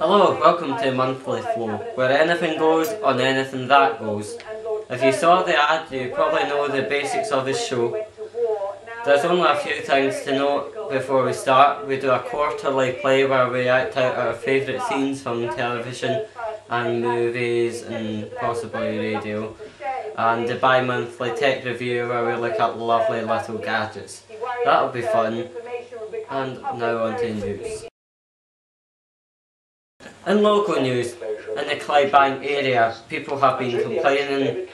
Hello, welcome to Monthly Flow, where anything goes on anything that goes. If you saw the ad, you probably know the basics of this show. There's only a few things to note before we start. We do a quarterly play where we act out our favourite scenes from television and movies and possibly radio. And the bi-monthly tech review where we look at lovely little gadgets. That'll be fun. And now on to news. In local news, in the Clydebank area, people have been complaining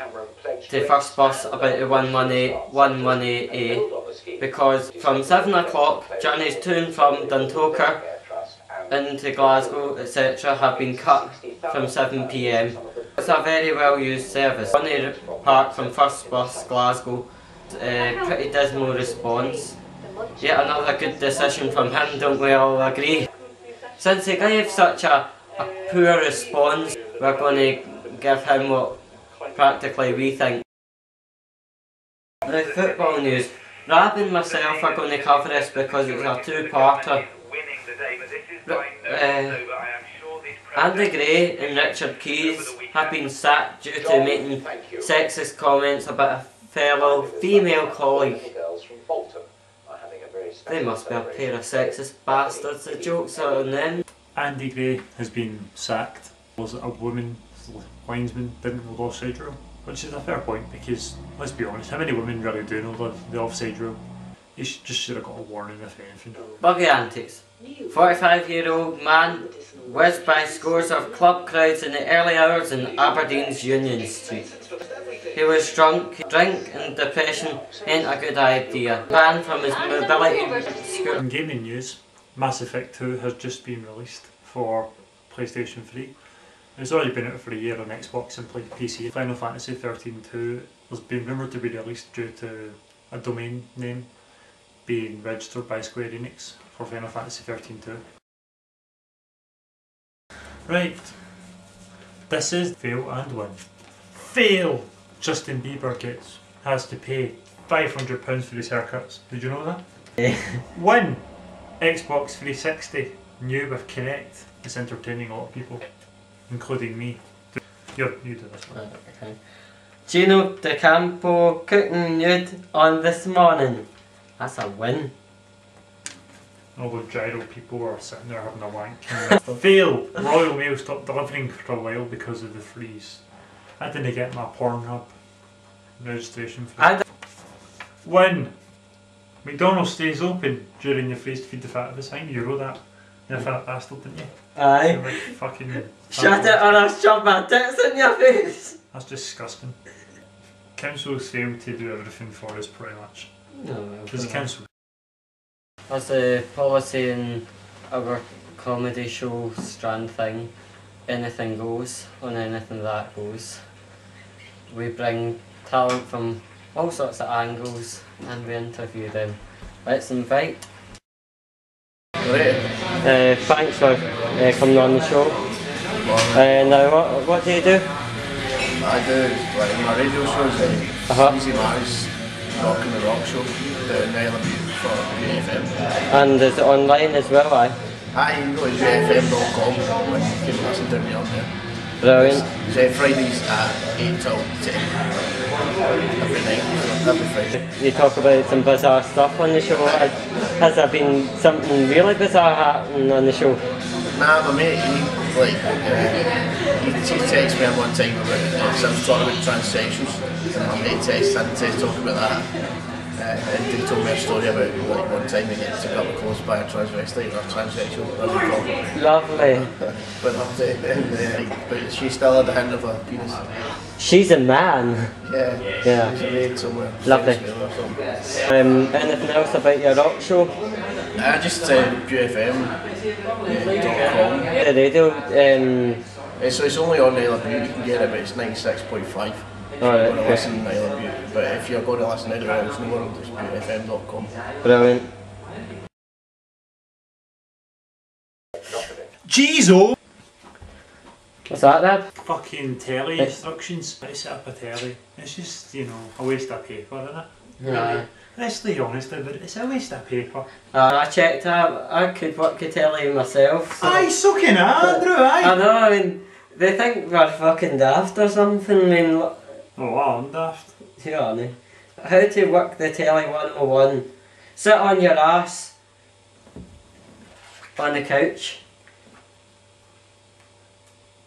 to First Bus about the 118A because from 7 o'clock, journeys to and from Dundalk into Glasgow, etc. have been cut from 7 PM. It's a very well used service. Bonnie Park from First Bus Glasgow, pretty dismal response. Yet another good decision from him, don't we all agree? Since he gave such a poor response, we're going to give him what practically we think. The football news. Rab and myself are going to cover this because it's a two-parter. Andy Gray and Richard Keys have been sacked due to making sexist comments about a fellow female colleague. They must be a pair of sexist bastards. The joke's on them. Andy Gray has been sacked. Was a woman linesman didn't know the offside rule, which is a fair point because, let's be honest, how many women really do know the offside rule? He should have got a warning if anything. Buggy antics. 45-year-old man whizzed by scores of club crowds in the early hours in Aberdeen's Union Street. He was drunk. Drink and depression ain't a good idea. Banned from his mobility school. In gaming news, Mass Effect 2 has just been released for PlayStation 3. It's already been out for a year on Xbox and PC. Final Fantasy 13-2 has been rumoured to be released due to a domain name being registered by Square Enix for Final Fantasy 13-2. Right, this is fail and win. Fail! Justin Bieber has to pay £500 for his haircuts. Did you know that? Win! Xbox 360, new with Kinect, is entertaining a lot of people, including me. You do this one. Okay. Gino De Campo cooking nude on This Morning. That's a win. All the gyro people were sitting there having a wank. Fail! Royal Mail stopped delivering for a while because of the freeze. I didn't get my Pornhub registration fee. Win! McDonald's stays open during the freeze to feed the fat of his. I think you wrote that. You're a fat bastard, didn't you? Aye. Like fucking... Shut it or I'll shove my tits in your face! That's disgusting. Councils fail to do everything for us pretty much. No, because the council... That's the policy in our comedy show Strand thing. Anything goes on anything that goes. We bring talent from all sorts of angles and we interview them. Let's invite. Thanks for coming on the show. Now what do you do? I do, like my radio shows, Easy Matters, Rockin' the Rock Show, down there for UFM. And is it online as well, aye? Aye, you can go to ufm.com and you can listen to me on there. Brilliant. It's Fridays at 8 till 10. Every night, every Friday. You talk about some bizarre stuff on the show. Has there been something really bizarre happening on the show? Nah, my mate, he texted me at one time about so I was talking about transsexuals, and my mate texted in to talk about that. And he told me a story about like one time he gets took up close by a transvestite or transsexual, whatever you call it. Lovely. But she still had a hint of a penis. She's a man. Yeah. She's made somewhere. Lovely. Anything else about your rock show? Just UFM.com. The radio. So it's only on Isle of Bute, you can get it, but it's 96.5. Alright, okay. Listen to Isle of Bute. But if you're going to listen anywhere else in the world, it's ButeFM.com. Brilliant. Jeez-o! What's that, Dad? Fucking telly instructions. I set up a telly. It's just, you know, a waste of paper, isn't it? Yeah. Let's be honest, it's a waste of paper. I checked I could work a telly myself. So. Aye, so can Andrew, aye. I know, I mean, they think we're fucking daft or something, I mean, Oh, I'm daft. you know, how to work the telly 101. Sit on your ass on the couch.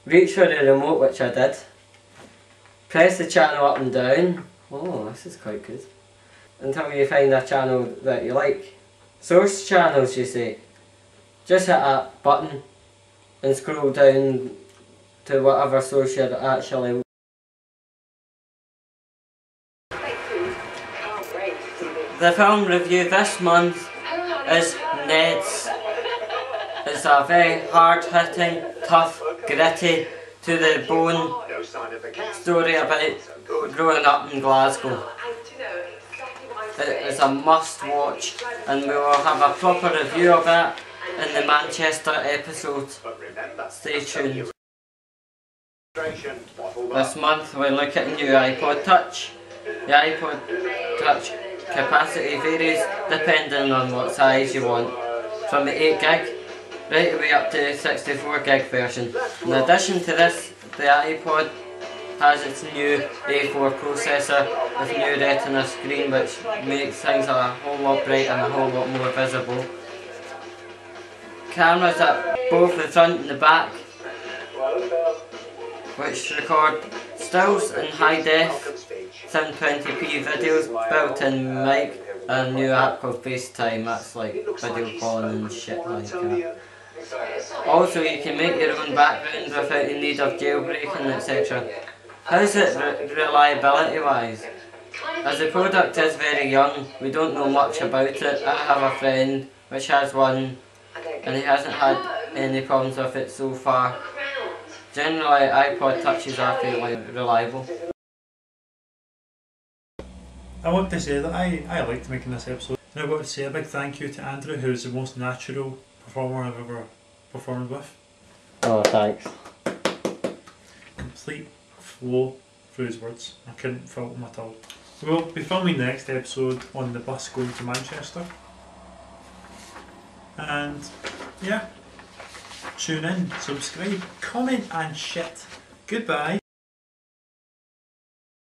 Reach for the remote, which I did. Press the channel up and down. Oh, this is quite good. Until you find a channel that you like. Source channels, you say. Just hit that button and scroll down to whatever source you're actually. The film review this month is Ned's. It's a very hard-hitting, tough, gritty, to the bone story about growing up in Glasgow. It is a must-watch, and we will have a proper review of it in the Manchester episode. Stay tuned. This month we're looking at the new iPod Touch. The iPod Touch capacity varies depending on what size you want, from the 8 gig right away up to the 64 gig version. In addition to this, the iPod has its new A4 processor with new retina screen, which makes things a whole lot brighter and a whole lot more visible. Cameras at both the front and the back, which record stills in high def 720p videos, built-in mic, and a new app called FaceTime. That's like video calling and shit like that. Also, you can make your own background without the need of jailbreaking, etc. How's it reliability wise? As the product is very young, we don't know much about it. I have a friend which has one and he hasn't had any problems with it so far. Generally, iPod Touches are fairly reliable. I want to say that I liked making this episode. And I want to say a big thank you to Andrew, who's the most natural performer I've ever performed with. Oh, thanks. Complete flow through his words. I couldn't fault him at all. We'll be filming the next episode on the bus going to Manchester. And yeah, tune in, subscribe, comment and shit. Goodbye.